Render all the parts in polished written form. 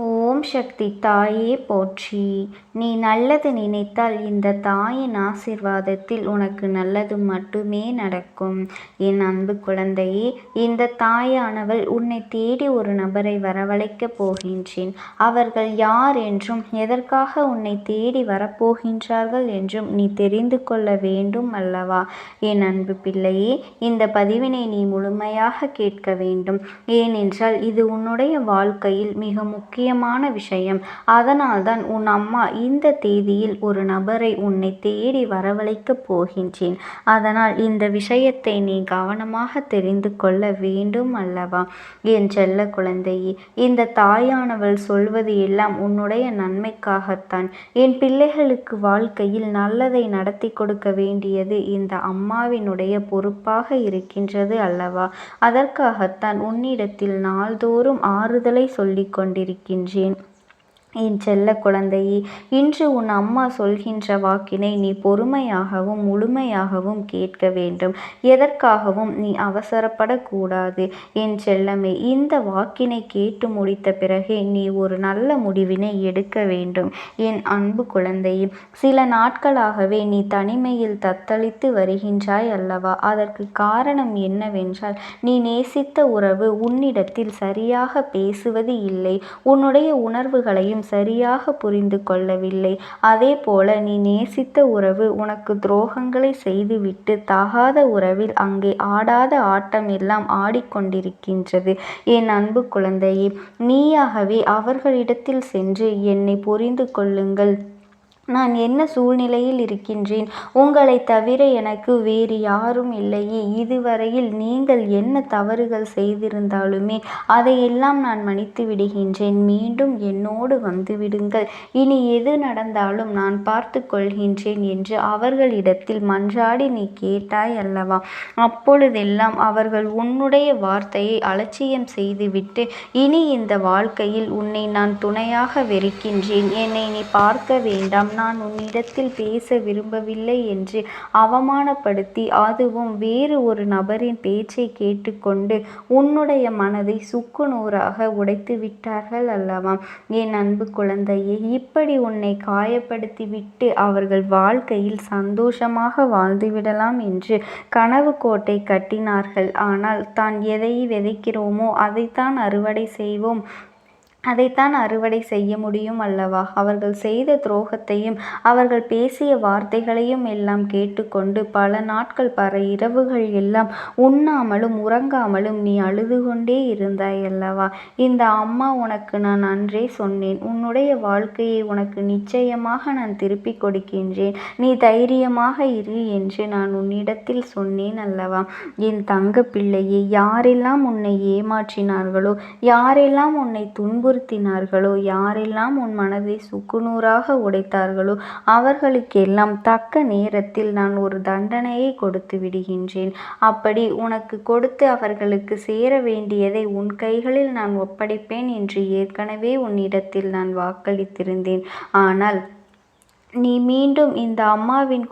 ஓம் சக்தி தாயே போற்றி. நீ நல்லது நினைத்தால் இந்த தாயின் ஆசிர்வாதத்தில் உனக்கு நல்லது மட்டுமே நடக்கும். என் அன்பு குழந்தையே, இந்த தாயானவள் உன்னை தேடி ஒரு நபரை வரவழைக்கப் போகின்றேன். அவர்கள் யார் என்றும் எதற்காக உன்னை தேடி வரப்போகின்றார்கள் என்றும் நீ தெரிந்து கொள்ள வேண்டும் அல்லவா? என் அன்பு பிள்ளையே, இந்த பதிவினை நீ முழுமையாக கேட்க வேண்டும். ஏனென்றால் இது உன்னுடைய வாழ்க்கையில் மிக முக்கியமான விஷயம். அதனால்தான் உன் அம்மா இந்த தேதியில் ஒரு நபரை உன்னை தேடி வரவழைக்கப் போகின்றேன். அதனால் இந்த விஷயத்தை நீ கவனமாக தெரிந்து கொள்ள வேண்டும் அல்லவா? என் செல்ல குழந்தையே, இந்த தாயானவள் சொல்வது எல்லாம் உன்னுடைய நன்மைக்காகத்தான். என் பிள்ளைகளுக்கு வாழ்க்கையில் நல்லதை நடத்தி கொடுக்க வேண்டியது இந்த அம்மாவினுடைய பொறுப்பாக இருக்கின்றது அல்லவா? அதற்காகத்தான் உன்னிடத்தில் நாள்தோறும் ஆறுதலை சொல்லிக் கொண்டிருக்கின்றேன். என் செல்ல குழந்தையே, இன்று உன் அம்மா சொல்கின்ற வாக்கினை நீ பொறுமையாகவும் முழுமையாகவும் கேட்க வேண்டும். எதற்காகவும் நீ அவசரப்படக்கூடாது. என் செல்லமே, இந்த வாக்கினை கேட்டு முடித்த பிறகே நீ ஒரு நல்ல முடிவினை எடுக்க வேண்டும். என் அன்பு குழந்தையே, சில நாட்களாகவே நீ தனிமையில் தத்தளித்து வருகின்றாய் அல்லவா? அதற்கு காரணம் என்னவென்றால், நீ நேசித்த உறவு உன்னிடத்தில் சரியாக பேசுவது இல்லை. உன்னுடைய உணர்வுகளையும் சரியாக புரிந்து கொள்ளவில்லை. அதே போல நீ நேசித்த உறவு உனக்கு துரோகங்களை செய்துவிட்டு தகாத உறவில் அங்கே ஆடாத ஆட்டம் எல்லாம் ஆடிக்கொண்டிருக்கின்றது. என் அன்பு குழந்தையே, நீயாகவே அவர்களிடத்தில் சென்று என்னை புரிந்து கொள்ளுங்கள். நான் என்ன சூழ்நிலையில் இருக்கின்றேன், உங்களை தவிர எனக்கு வேறு யாரும் இல்லையே. இதுவரையில் நீங்கள் என்ன தவறுகள் செய்திருந்தாலுமே அதையெல்லாம் நான் மன்னித்து விடுகின்றேன். மீண்டும் என்னோடு வந்து விடுங்கள். இனி எது நடந்தாலும் நான் பார்த்து கொள்கின்றேன் என்று அவர்களிடத்தில் மன்றாடி நீ கேட்டாய் அல்லவா? அப்பொழுதெல்லாம் அவர்கள் உன்னுடைய வார்த்தையை அலட்சியம் செய்துவிட்டு, இனி இந்த வாழ்க்கையில் உன்னை நான் துணையாக வெறுக்கின்றேன், என்னை நீ பார்க்க வேண்டாம், நான் உன்னிடத்தில் பேச விரும்பவில்லை என்று அவமானப்படுத்தி, அதுவும் வேறு ஒரு நபரின் பேச்சை கேட்டுக்கொண்டு உன்னுடைய மனதை சுக்குநூறாக உடைத்து விட்டார்கள் அல்லவா? என் அன்பு குழந்தையே, இப்படி உன்னை காயப்படுத்திவிட்டு அவர்கள் வாழ்க்கையில் சந்தோஷமாக வாழ்ந்துவிடலாம் என்று கனவு கோட்டை கட்டினார்கள். ஆனால் தான் எதை விதைக்கிறோமோ அதைத்தான் அறுவடை செய்ய முடியும் அல்லவா? அவர்கள் செய்த துரோகத்தையும் அவர்கள் பேசிய வார்த்தைகளையும் எல்லாம் கேட்டுக்கொண்டு பல நாட்கள் இரவுகள் எல்லாம் உண்ணாமலும் உறங்காமலும் நீ அழுது கொண்டே இருந்தாய் அல்லவா? இந்த அம்மா உனக்கு நான் அன்றே சொன்னேன், உன்னுடைய வாழ்க்கையை உனக்கு நிச்சயமாக நான் திருப்பி கொடுக்கின்றேன், நீ தைரியமாக இரு என்று நான் உன்னிடத்தில் சொன்னேன் அல்லவா? என் தங்க பிள்ளையை, யாரெல்லாம் உன்னை ஏமாற்றினார்களோ, யாரெல்லாம் உன்னை துன்புறுத்தினார்களோ, யாரெல்லாம் உன் மனதை சுக்குநூறாக உடைத்தார்களோ அவர்களுக்கெல்லாம் தக்க நேரத்தில் நான் ஒரு தண்டனையை கொடுத்து விடுகின்றேன். அப்படி உனக்கு கொடுத்து அவர்களுக்கு சேர வேண்டியதை உன் கைகளில் நான் ஒப்படைப்பேன் என்று ஏற்கனவே உன்னிடத்தில் நான் வாக்களித்திருந்தேன். ஆனால் நீ மீண்டும் இந்த அம்மாவின்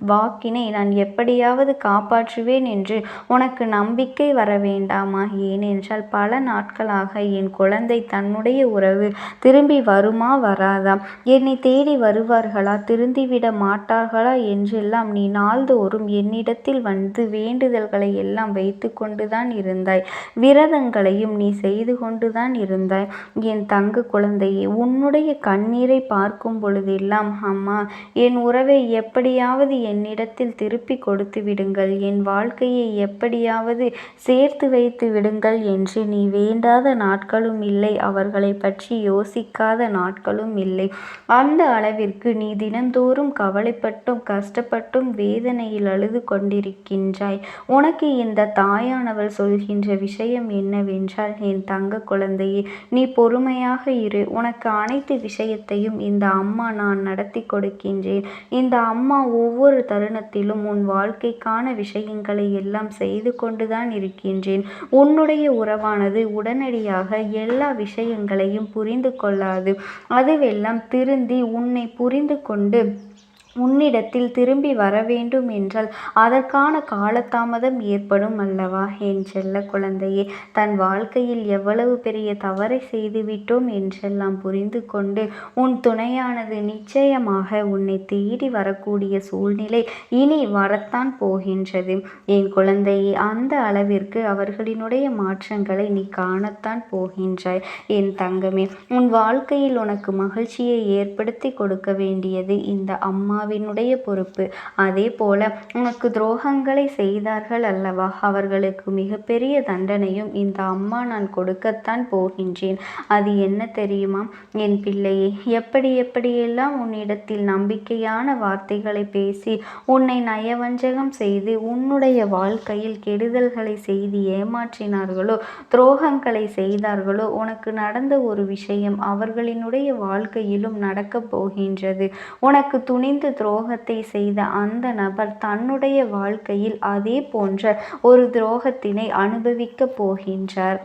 வாக்கினை நான் எப்படியாவது காப்பாற்றுவேன் என்று உனக்கு நம்பிக்கை வர வேண்டாமா? ஏனென்றால் பல நாட்களாக என் குழந்தை தன்னுடைய உறவு திரும்பி வருமா வராதா, என்னை தேடி வருவார்களா, திருந்திவிட மாட்டார்களா என்றெல்லாம் நீ நாள்தோறும் என்னிடத்தில் வந்து வேண்டுதல்களை எல்லாம் வைத்து கொண்டுதான் இருந்தாய். விரதங்களையும் நீ செய்து கொண்டுதான் இருந்தாய். என் தங்க குழந்தையே, உன்னுடைய கண்ணீரை பார்க்கும் பொழுதெல்லாம், அம்மா, என் உறவை எப்படியாவது என்னிடத்தில் திருப்பி கொடுத்து விடுங்கள், என் வாழ்க்கையை எப்படியாவது சேர்த்து வைத்து விடுங்கள் என்று நீ வேண்டாத நாட்களும் இல்லை, அவர்களை பற்றி யோசிக்காத நாட்களும் இல்லை. அந்த அளவிற்கு நீ தினந்தோறும் கவலைப்பட்டும் கஷ்டப்பட்டும் வேதனையில் அழுது கொண்டிருக்கின்றாய். உனக்கு இந்த தாயானவள் சொல்கின்ற விஷயம் என்னவென்றால், என் தங்க குழந்தையே, நீ பொறுமையாக இரு. உனக்கு அனைத்து விஷயத்தையும் இந்த அம்மா நான் நடத்தி கொடுக்கின்றேன். இந்த அம்மா ஒவ்வொரு தருணத்திலும் உன் வாழ்க்கைக்கான விஷயங்களை எல்லாம் செய்து கொண்டுதான் இருக்கின்றேன். உன்னுடைய உறவானது உடனடியாக எல்லா விஷயங்களையும் புரிந்து கொள்ளாது. அதுவெல்லாம் திருந்தி உன்னை புரிந்து கொண்டு உன்னிடத்தில் திரும்பி வரவேண்டும் என்றால் அதற்கான காலதாமதம் ஏற்படும் அல்லவா? என் செல்ல குழந்தையே, தன் வாழ்க்கையில் எவ்வளவு பெரிய தவறை செய்துவிட்டோம் என்றெல்லாம் புரிந்து கொண்டு உன் துணையானது நிச்சயமாக உன்னை தேடி வரக்கூடிய சூழ்நிலை இனி வரத்தான் போகின்றது. என் குழந்தையே, அந்த அளவிற்கு அவர்களினுடைய மாற்றங்களை நீ காணத்தான் போகின்றாய். என் தங்கமே, உன் வாழ்க்கையில் உனக்கு மகிழ்ச்சியை ஏற்படுத்தி கொடுக்க வேண்டியது இந்த அம்மாவினுடைய பொறுப்பு. அதே போல உனக்கு துரோகங்களை செய்தார்கள் அல்லவா, அவர்களுக்கு மிகப்பெரிய தண்டனையும் இந்த அம்மா நான் கொடுக்கத்தான் போகின்றேன். அது என்ன தெரியுமா என் பிள்ளையே? எப்படியெல்லாம் உன்னிடத்தில் நம்பிக்கையான வார்த்தைகளை பேசி உன்னை நயவஞ்சகம் செய்து உன்னுடைய வாழ்க்கையில் கெடுதல்களை செய்து ஏமாற்றினார்களோ, துரோகங்களை செய்தார்களோ, உனக்கு நடந்த ஒரு விஷயம் அவர்களினுடைய வாழ்க்கையிலும் நடக்கப் போகின்றது. உனக்கு துணிந்து துரோகத்தை செய்த அந்த நபர் தன்னுடைய வாழ்க்கையில் அதே போன்ற ஒரு துரோகத்தினை அனுபவிக்கப் போகின்றார்.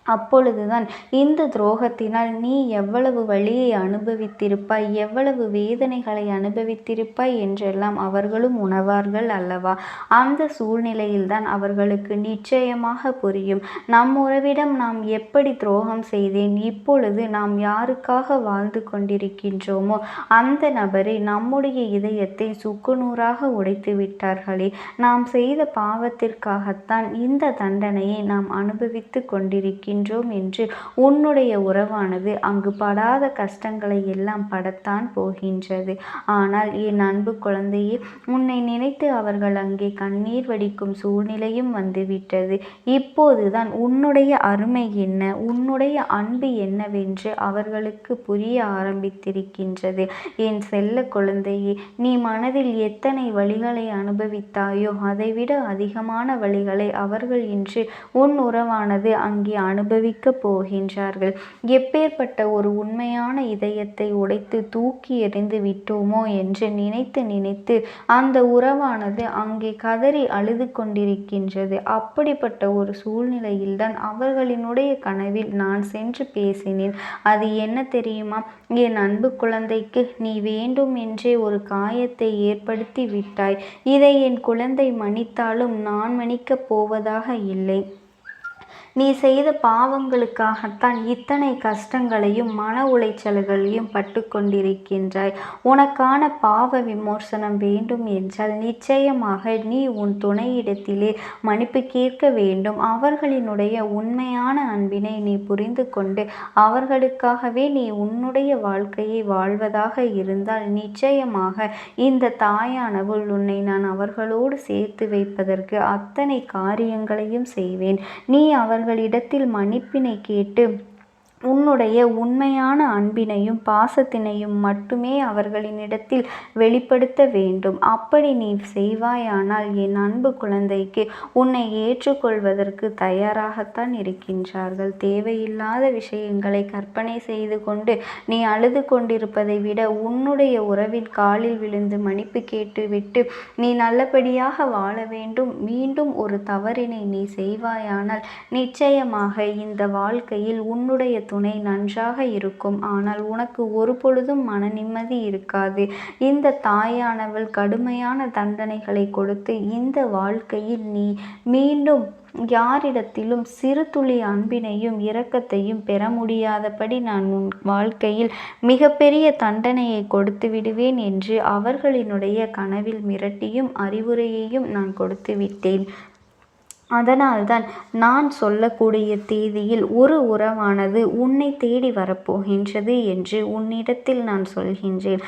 அப்பொழுதுதான் இந்த துரோகத்தினால் நீ எவ்வளவு வலியை அனுபவித்திருப்பாய், எவ்வளவு வேதனைகளை அனுபவித்திருப்பாய் என்றெல்லாம் அவர்களும் உணர்வார்கள் அல்லவா? அந்த சூழ்நிலையில்தான் அவர்களுக்கு நிச்சயமாக புரியும், நம் உறவிடம் நாம் எப்படி துரோகம் செய்தேன், இப்பொழுது நாம் யாருக்காக வாழ்ந்து கொண்டிருக்கின்றோமோ அந்த நபரை நம்முடைய இதயத்தை சுக்குநூறாக உடைத்து விட்டார்களே, நாம் செய்த பாவத்திற்காகத்தான் இந்த தண்டனையை நாம் அனுபவித்து கொண்டிருக்கின்றோம் என்று உன்னுடைய உறவானது அங்கு படாத கஷ்டங்களை எல்லாம் படத்தான் போகின்றது. ஆனால் என் அன்பு குழந்தையே, உன்னை நினைத்து அவர்கள் அங்கே கண்ணீர் வடிக்கும் சூழ்நிலையும் வந்துவிட்டது. இப்போதுதான் உன்னுடைய அருமை என்ன, உன்னுடைய அன்பு என்னவென்று அவர்களுக்கு புரிய ஆரம்பித்திருக்கின்றது. என் செல்ல குழந்தையே, நீ மனதில் எத்தனை வலிகளை அனுபவித்தாயோ அதைவிட அதிகமான வலிகளை அவர்கள் இன்று உன் உறவானது அங்கே அனுபவிக்கப் போகின்றார்கள். எப்பேற்பட்ட ஒரு உண்மையான இதயத்தை உடைத்து தூக்கி எறிந்து விட்டோமோ என்று நினைத்து அந்த உறவானது அங்கே கதறி அழுது கொண்டிருக்கின்றது. அப்படிப்பட்ட ஒரு சூழ்நிலையில்தான் அவர்களினுடைய கனவில் நான் சென்று பேசினேன். அது என்ன தெரியுமா? என் அன்பு குழந்தைக்கு நீ வேண்டும் என்றே ஒரு காயத்தை ஏற்படுத்தி விட்டாய். இதை என் குழந்தை மன்னித்தாலும் நான் மன்னிக்கப் போவதாக இல்லை. நீ செய்த பாவங்களுக்காகத்தான் இத்தனை கஷ்டங்களையும் மன உளைச்சல்களையும் பட்டு கொண்டிருக்கின்றாய். உனக்கான பாவ விமோசனம் வேண்டும் என்றால் நிச்சயமாக நீ உன் துணையிடத்திலே மன்னிப்பு கேட்க வேண்டும். அவர்களினுடைய உண்மையான அன்பினை நீ புரிந்து கொண்டு அவர்களுக்காகவே நீ உன்னுடைய வாழ்க்கையை வாழ்வதாக இருந்தால் நிச்சயமாக இந்த தாயானவள் உன்னை நான் அவர்களோடு சேர்த்து வைப்பதற்கு அத்தனை காரியங்களையும் செய்வேன். நீ அவர்களிடத்தில் மன்னிப்பினை கேட்டு உன்னுடைய உண்மையான அன்பினையும் பாசத்தினையும் மட்டுமே அவர்களினிடத்தில் வெளிப்படுத்த வேண்டும். அப்படி நீ செய்வாயானால் என் அன்பு குழந்தைக்கு உன்னை ஏற்றுக்கொள்வதற்கு தயாராகத்தான் இருக்கின்றார்கள். தேவையில்லாத விஷயங்களை கற்பனை செய்து கொண்டு நீ அழுது கொண்டிருப்பதை விட உன்னுடைய உறவின் காலில் விழுந்து மன்னிப்பு கேட்டுவிட்டு நீ நல்லபடியாக வாழ வேண்டும். மீண்டும் ஒரு தவறினை நீ செய்வாயானால் நிச்சயமாக இந்த வாழ்க்கையில் உன்னுடைய துணை நன்றாக இருக்கும். ஆனால் உனக்கு ஒரு பொழுதும் மன நிம்மதி இருக்காது. இந்த தாயானவள் கடுமையான தண்டனைகளை கொடுத்து இந்த வாழ்க்கையில் நீ மீண்டும் யாரிடத்திலும் சிறு துளி அன்பினையும் இரக்கத்தையும் பெற முடியாதபடி நான் உன் வாழ்க்கையில் மிகப்பெரிய தண்டனையை கொடுத்து விடுவேன் என்று அவர்களினுடைய கனவில் மிரட்டியும் அறிவுரையையும் நான் கொடுத்து விட்டேன். அதனால்தான் நான் சொல்லக்கூடிய தேதியில் ஒரு உறவானது உன்னை தேடி வரப்போகின்றது என்று உன்னிடத்தில் நான் சொல்கின்றேன்.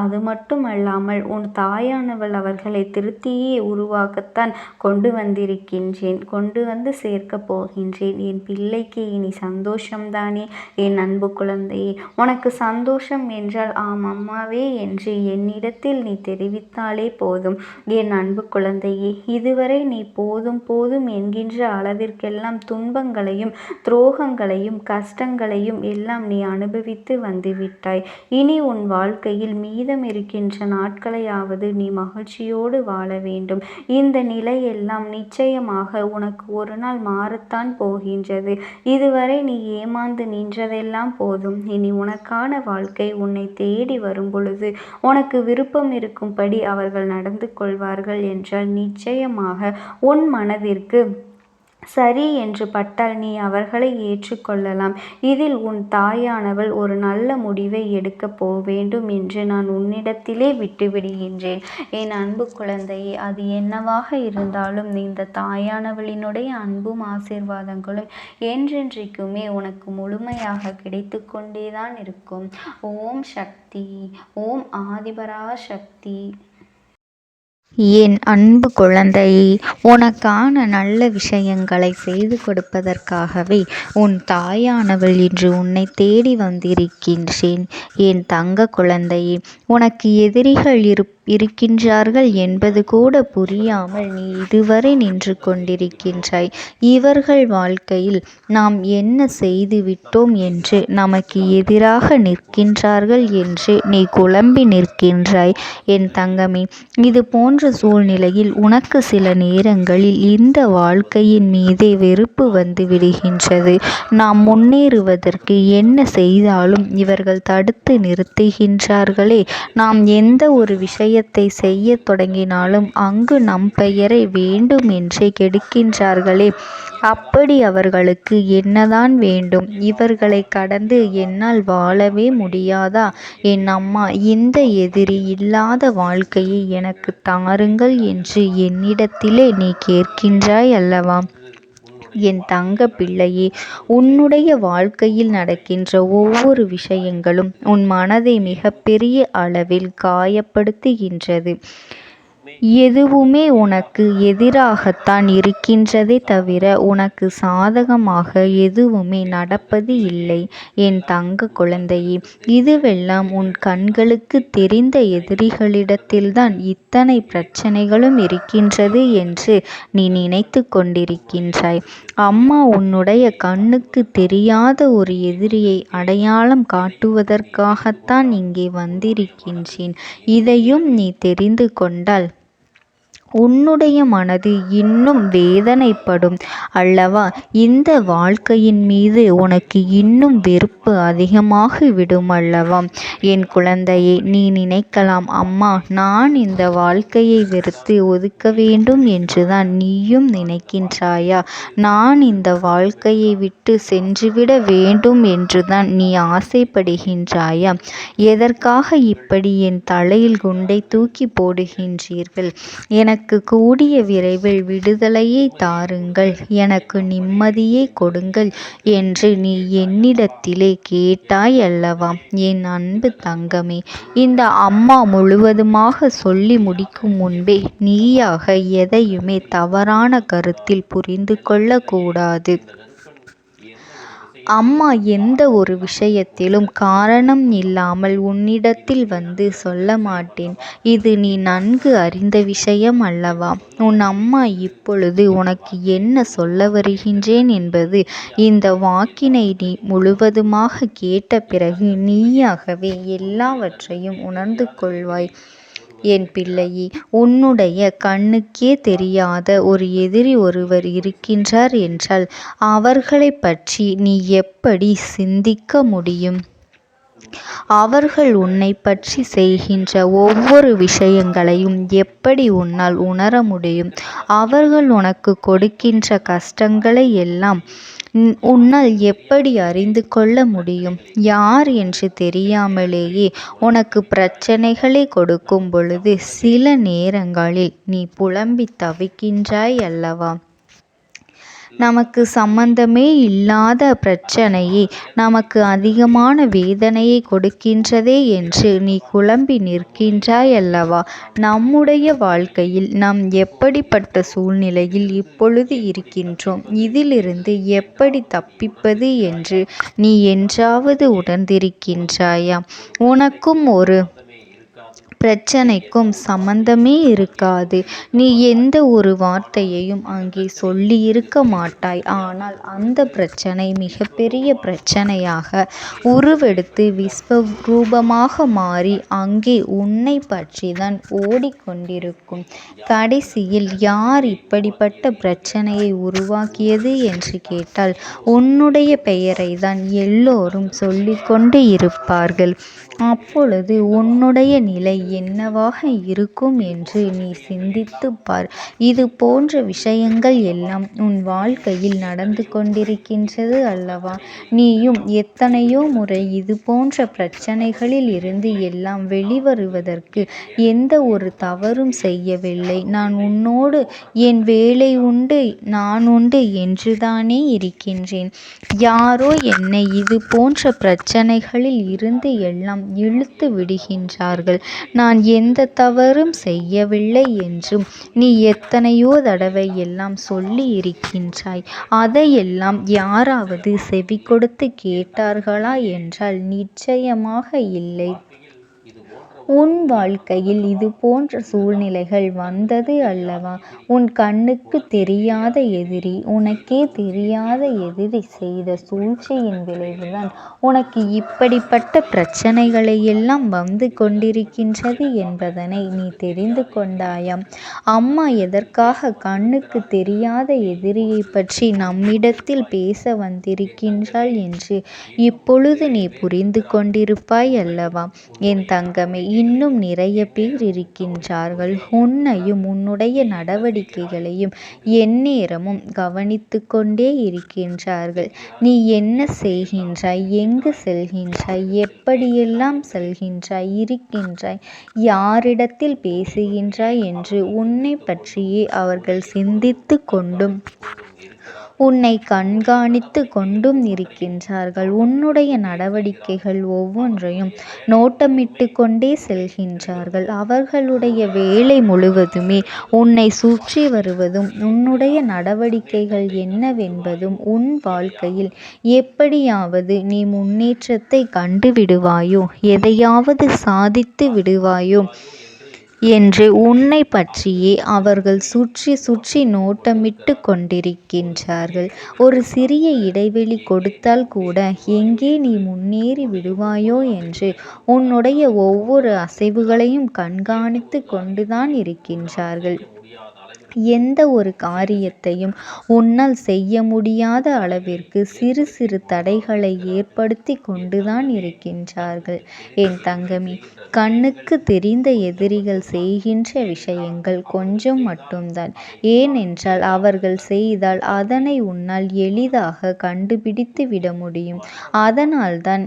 அது மட்டுமல்லாமல் உன் தாயானவள் அவர்களை திருத்தியே உருவாக்கத்தான் கொண்டு வந்திருக்கின்றேன், கொண்டு வந்து சேர்க்கப் போகின்றேன். என் பிள்ளைக்கு இனி சந்தோஷம்தானே என் அன்பு குழந்தையே? உனக்கு சந்தோஷம் என்றால் ஆம் அம்மாவே என்று என்னிடத்தில் நீ தெரிவித்தாலே போதும். என் அன்பு குழந்தையே, இதுவரை நீ போதும் போதும் என்கின்ற அளவிற்கெல்லாம் துன்பங்களையும் துரோகங்களையும் கஷ்டங்களையும் எல்லாம் நீ அனுபவித்து வந்துவிட்டாய். இனி உன் வாழ்க்கையில் மீதம் இருக்கின்ற நாட்களையாவது நீ மகிழ்ச்சியோடு வாழ வேண்டும். இந்த நிலையெல்லாம் நிச்சயமாக உனக்கு ஒரு நாள் மாறத்தான் போகின்றது. இதுவரை நீ ஏமாந்து நின்றதெல்லாம் போதும். இனி உனக்கான வாழ்க்கை உன்னை தேடி வரும் பொழுது உனக்கு விருப்பம் இருக்கும்படி அவர்கள் நடந்து கொள்வார்கள் என்றால் நிச்சயமாக உன் மனதிற்கு சரி என்று பட்டால் நீ அவர்களை ஏற்றுக்கொள்ளலாம். இதில் உன் தாயானவள் ஒரு நல்ல முடிவை எடுக்கப் வேண்டும் என்று நான் உன்னிடத்திலே விட்டுவிடுகின்றேன். என் அன்பு குழந்தையே, அது என்னவாக இருந்தாலும் இந்த தாயானவளினுடைய அன்பும் ஆசீர்வாதங்களும் என்றென்றைக்குமே உனக்கு முழுமையாக கிடைத்து கொண்டேதான் இருக்கும். ஓம் சக்தி. ஓம் ஆதிபரா சக்தி. என் அன்பு குழந்தையே, உனக்கான நல்ல விஷயங்களை செய்து கொடுப்பதற்காகவே உன் தாயானவள் இன்று உன்னை தேடி வந்திருக்கின்றேன். என் தங்க குழந்தையே, உனக்கு எதிரிகள் இருக்கின்றார்கள் என்பது கூட புரியாமல் நீ இதுவரை நின்று கொண்டிருக்கின்றாய். இவர்கள் வாழ்க்கையில் நாம் என்ன செய்து விட்டோம் என்று நமக்கு எதிராக நிற்கின்றார்கள் என்று நீ குழம்பி நிற்கின்றாய். என் தங்கமே, இது போன்ற சூழ்நிலையில் உனக்கு சில நேரங்களில் இந்த வாழ்க்கையின் மீதே வெறுப்பு வந்து விடுகின்றது. நாம் முன்னேறுவதற்கு என்ன செய்தாலும் இவர்கள் தடுத்து நிறுத்துகின்றார்களே. நாம் எந்த ஒரு விஷயத்தை செய்ய தொடங்கினாலும் அங்கு நம் பெயரை வேண்டும் என்றே கெடுக்கின்றார்களே. அப்படி அவர்களுக்கு என்னதான் வேண்டும்? இவர்களை கடந்து என்னால் வாழவே முடியாதா? என் அம்மா, இந்த எதிரி இல்லாத வாழ்க்கையை எனக்கு தாருங்கள் என்று என்னிடத்திலே நீ கேட்கின்றாய் அல்லவா? என் தங்க பிள்ளையே, உன்னுடைய வாழ்க்கையில் நடக்கின்ற ஒவ்வொரு விஷயங்களும் உன் மனதை மிகப்பெரிய அளவில் காயப்படுத்துகின்றது. எதுவுமே உனக்கு எதிராகத்தான் இருக்கின்றதே தவிர உனக்கு சாதகமாக எதுவுமே நடப்பது இல்லை. என் தங்க குழந்தையே, இதுவெல்லாம் உன் கண்களுக்கு தெரிந்த எதிரிகளிடத்தில்தான் இத்தனை பிரச்சனைகளும் இருக்கின்றது என்று நீ நினைத்து கொண்டிருக்கின்றாய். அம்மா உன்னுடைய கண்ணுக்கு தெரியாத ஒரு எதிரியை அடையாளம் காட்டுவதற்காகத்தான் இங்கே வந்திருக்கின்றேன். இதையும் நீ தெரிந்து கொண்டால் உன்னுடைய மனது இன்னும் வேதனைப்படும் அல்லவா? இந்த வாழ்க்கையின் மீது உனக்கு இன்னும் வெறுப்பு அதிகமாகிவிடும் அல்லவா? என் குழந்தையே, நீ நினைக்கலாம், அம்மா, நான் இந்த வாழ்க்கையை வெறுத்து ஒதுக்க வேண்டும் என்றுதான் நீயும் நினைக்கின்றாயா? நான் இந்த வாழ்க்கையை விட்டு சென்றுவிட வேண்டும் என்றுதான் நீ ஆசைப்படுகின்றாயா? எதற்காக இப்படி என் தலையில் குண்டை தூக்கி போடுகின்றீர்கள்? எனக்கு கூடிய விரைவில் விடுதலையை தாருங்கள், எனக்கு நிம்மதியை கொடுங்கள் என்று நீ என்னிடத்திலே கேட்டாய் அல்லவா? என் அன்பு தங்கமே, இந்த அம்மா முழுவதுமாக சொல்லி முடிக்கும் முன்பே நீயாக எதையுமே தவறான கருத்தில் புரிந்து கொள்ளக்கூடாது. அம்மா எந்த ஒரு விஷயத்திலும் காரணம் இல்லாமல் உன்னிடத்தில் வந்து சொல்ல மாட்டேன். இது நீ நன்கு அறிந்த விஷயம் அல்லவா? உன் அம்மா இப்பொழுது உனக்கு என்ன சொல்ல வருகின்றேன் என்பது இந்த வாக்கினை நீ முழுவதுமாக கேட்ட பிறகு நீயாகவே எல்லாவற்றையும் உணர்ந்து கொள்வாய். என் பிள்ளையே, உன்னுடைய கண்ணுக்கே தெரியாத ஒரு எதிரி ஒருவர் இருக்கின்றார் என்றால் அவர்களை பற்றி நீ எப்படி சிந்திக்க முடியும்? அவர்கள் உன்னை பற்றி செய்கின்ற ஒவ்வொரு விஷயங்களையும் எப்படி உன்னால் உணர முடியும்? அவர்கள் உனக்கு கொடுக்கின்ற கஷ்டங்களை எல்லாம் உன்னால் எப்படி அறிந்து கொள்ள முடியும்? யார் என்று தெரியாமலேயே உனக்கு பிரச்சனைகளை கொடுக்கும் பொழுது சில நேரங்களில் நீ புலம்பி தவிக்கின்றாய் அல்லவா? நமக்கு சம்பந்தமே இல்லாத பிரச்சனையே நமக்கு அதிகமான வேதனையை கொடுக்கின்றதே என்று நீ குழம்பி நிற்கின்றாய் அல்லவா? நம்முடைய வாழ்க்கையில் நாம் எப்படிப்பட்ட சூழ்நிலையில் இப்பொழுது இருக்கின்றோம், இதிலிருந்து எப்படி தப்பிப்பது என்று நீ என்றாவது உணர்ந்திருக்கின்றாயா? உனக்கும் ஒரு பிரச்சனைக்கும் சம்பந்தமே இருக்காது. நீ எந்த ஒரு வார்த்தையையும் அங்கே சொல்லியிருக்க மாட்டாய். ஆனால் அந்த பிரச்சனை மிகப்பெரிய பிரச்சனையாக உருவெடுத்து விஸ்வரூபமாக மாறி அங்கே உன்னை பற்றிதான் ஓடிக்கொண்டிருக்கும். கடைசியில் யார் இப்படிப்பட்ட பிரச்சனையை உருவாக்கியது என்று கேட்டால் உன்னுடைய பெயரைத்தான் எல்லோரும் சொல்லிக்கொண்டு இருப்பார்கள். அப்பொழுது உன்னுடைய நிலை என்னவாக இருக்கும் என்று நீ சிந்தித்துப் பார். இது போன்ற விஷயங்கள் எல்லாம் உன் வாழ்க்கையில் நடந்து கொண்டிருக்கின்றது அல்லவா? நீயும் எத்தனையோ முறை இது போன்ற பிரச்சனைகளில் இருந்து எல்லாம் வெளிவருவதற்கு எந்த ஒரு தவறும் செய்யவில்லை. நான் உன்னோடு என் வேலை உண்டு நான் உண்டு என்றுதானே இருக்கின்றேன். யாரோ என்னை இது போன்ற பிரச்சனைகளில் இருந்து எல்லாம் இழுத்து விடுகின்றார்கள். நான் எந்த தவறும் செய்யவில்லை என்றும் நீ எத்தனையோ தடவை எல்லாம் சொல்லி இருக்கின்றாய். அதையெல்லாம் யாராவது செவி கொடுத்து கேட்டார்களா என்றால் நிச்சயமாக இல்லை. உன் வாழ்க்கையில் இது போன்ற சூழ்நிலைகள் வந்தது அல்லவா? உன் கண்ணுக்கு தெரியாத எதிரி, உனக்கே தெரியாத எதிரி செய்த சூழ்ச்சியின் விளைவுதான் உனக்கு இப்படிப்பட்ட பிரச்சனைகளையெல்லாம் வந்து கொண்டிருக்கின்றது என்பதனை நீ தெரிந்து கொண்டாயாம். அம்மா எதற்காக கண்ணுக்கு தெரியாத எதிரியை பற்றி நம்மிடத்தில் பேச வந்திருக்கின்றாள் என்று இப்பொழுது நீ புரிந்து கொண்டிருப்பாய் அல்லவா? என் தங்கமே, இன்னும் நிறைய பேர் இருக்கின்றார்கள். உன்னையும் உன்னுடைய நடவடிக்கைகளையும் எந்நேரமும் கவனித்து கொண்டே இருக்கின்றார்கள். நீ என்ன செய்கின்றாய், எங்கு செல்கின்றாய், எப்படியெல்லாம் செல்கின்றாய், இருக்கின்றாய், யாரிடத்தில் பேசுகின்றாய் என்று உன்னை பற்றியே அவர்கள் சிந்தித்து கொண்டும் உன்னை கண்காணித்து கொண்டும் இருக்கின்றார்கள். உன்னுடைய நடவடிக்கைகள் ஒவ்வொன்றையும் நோட்டமிட்டு கொண்டே செல்கின்றார்கள். அவர்களுடைய வேலை முழுவதுமே உன்னை சுற்றி வருவதும் உன்னுடைய நடவடிக்கைகள் என்னவென்பதும் உன் வாழ்க்கையில் எப்படியாவது நீ முன்னேற்றத்தை கண்டு விடுவாயோ, எதையாவது சாதித்து விடுவாயோ என்று உன்னை பற்றியே அவர்கள் சுற்றி சுற்றி நோட்டமிட்டு கொண்டிருக்கின்றார்கள். ஒரு சிறிய இடைவெளி கொடுத்தால் கூட எங்கே நீ முன்னேறி விடுவாயோ என்று உன்னுடைய ஒவ்வொரு அசைவுகளையும் கண்காணித்து கொண்டுதான் இருக்கின்றார்கள். எந்த ஒரு காரியத்தையும் உன்னால் செய்ய முடியாத அளவிற்கு சிறு சிறு தடைகளை ஏற்படுத்தி கொண்டுதான் இருக்கின்றார்கள். என் தங்கமே, கண்ணுக்கு தெரிந்த எதிரிகள் செய்கின்ற விஷயங்கள் கொஞ்சம் மட்டும்தான். ஏனென்றால் அவர்கள் செய்தால் அதனை உன்னால் எளிதாக கண்டுபிடித்து விட முடியும். அதனால்தான்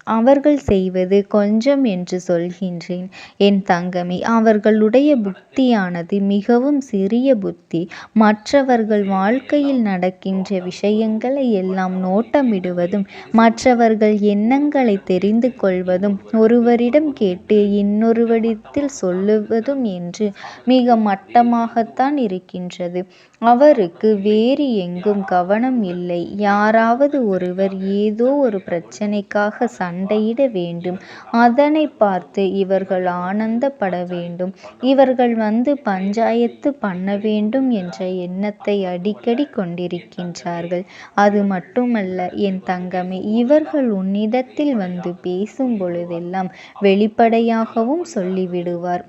அவர்கள் செய்வது கொஞ்சம் என்று சொல்கின்றேன். என் தங்கமே, அவர்களுடைய புத்தியானது மிகவும் சிறிய புத்தி. மற்றவர்கள் வாழ்க்கையில் நடக்கின்ற விஷயங்களை எல்லாம் நோட்டமிடுவதும் மற்றவர்கள் எண்ணங்களை தெரிந்து கொள்வதும் ஒருவரிடம் கேட்டு இன்னொருவரிடத்தில் சொல்லுவதும் என்று மிக மட்டமாகத்தான் இருக்கின்றது. அவருக்கு வேறு எங்கும் கவனம் இல்லை. யாராவது ஒருவர் ஏதோ ஒரு பிரச்சனைக்காக சண்டையிட வேண்டும். அதனை பார்த்து இவர்கள் ஆனந்தப்பட வேண்டும். இவர்கள் வந்து பஞ்சாயத்து பண்ண வேண்டும் என்ற எண்ணத்தை அடிக்கடி கொண்டிருக்கின்றார்கள். அது மட்டுமல்ல என் தங்கமே, இவர்கள் உன்னிடத்தில் வந்து பேசும் பொழுதெல்லாம் வெளிப்படையாகவும் சொல்லிவிடுவார்.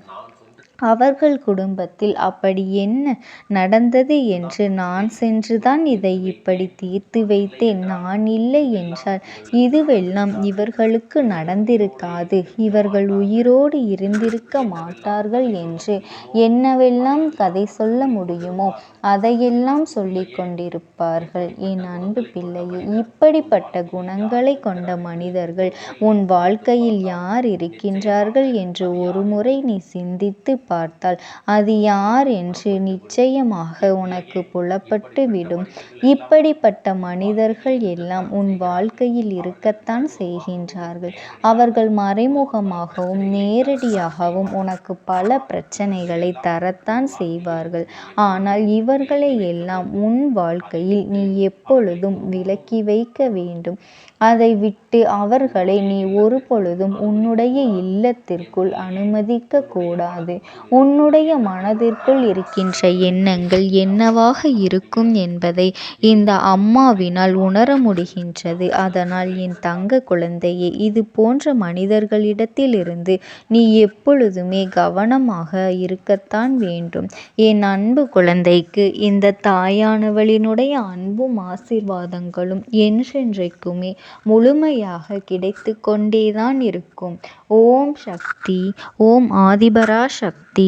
அவர்கள் குடும்பத்தில் அப்படி என்ன நடந்தது என்று நான் சென்றுதான் இதை இப்படி தீர்த்து வைத்தேன். நான் இல்லை என்றால் இதுவெல்லாம் இவர்களுக்கு நடந்திருக்காது. இவர்கள் உயிரோடு இருந்திருக்க மாட்டார்கள் என்று என்னவெல்லாம் கதை சொல்ல முடியுமோ அதையெல்லாம் சொல்லிக் கொண்டிருப்பார்கள். என் அன்பு பிள்ளையே, இப்படிப்பட்ட குணங்களை கொண்ட மனிதர்கள் உன் வாழ்க்கையில் யார் இருக்கின்றார்கள் என்று ஒருமுறை நீ சிந்தித்து பார்த்தால் அது யார் என்று நிச்சயமாக உனக்கு புலப்பட்டுவிடும். இப்படிப்பட்ட மனிதர்கள் எல்லாம் உன் வாழ்க்கையில் இருக்கத்தான் செய்கின்றார்கள். அவர்கள் மறைமுகமாகவும் நேரடியாகவும் உனக்கு பல பிரச்சனைகளை தரத்தான் செய்வார்கள். ஆனால் இவர்களை எல்லாம் உன் வாழ்க்கையில் நீ எப்பொழுதும் விலக்கி வைக்க வேண்டும். அதை விட்டு அவர்களை நீ ஒருபொழுதும் உன்னுடைய இல்லத்திற்குள் அனுமதிக்க கூடாது. உன்னுடைய மனதிற்குள் இருக்கின்ற எண்ணங்கள் என்னவாக இருக்கும் என்பதை இந்த அம்மாவினால் உணர முடிகின்றது. அதனால் என் தங்க குழந்தையே, இது போன்ற மனிதர்களிடத்திலிருந்து நீ எப்பொழுதுமே கவனமாக இருக்கத்தான் வேண்டும். என் அன்பு குழந்தைக்கு இந்த தாயானவளினுடைய அன்பும் ஆசீர்வாதங்களும் என்றென்றைக்குமே முழுமையாக கிடைத்து கொண்டேதான் இருக்கும். ஓம் சக்தி. ஓம் ஆதிபரா சக்தி.